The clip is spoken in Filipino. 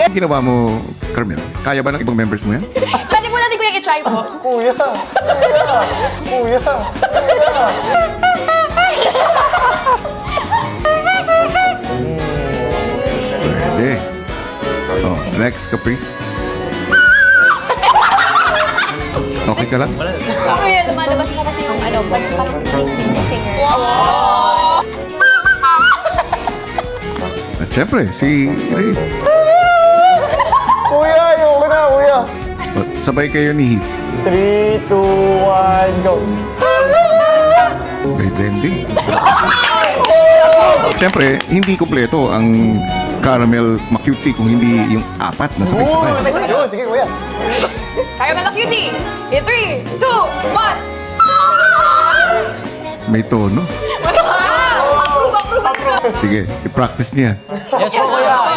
Ginawa mo, Carmel, kaya ba ng ibang members mo yan? Pwede mo natin kuya i-try mo. Kuya! Kuya! Pwede. Oh, next, Caprice. Okay ka lang? Kuya, lumalabas mo kasi yung ano, parang singer. At syempre, si Ray. Kuya! Ayoko na, kuya! Sabay kayo ni Heath. 3, 2, 1, go! May blending. Siyempre, hindi kompleto ang caramel macutzi kung hindi yung apat na sabay-sabay. Yun, sige, kuya! Kaya mo na cutie! In 3, 2, 1! May tono. Approve, approve, approve! Sige, i-practice niya. Yes po, kuya.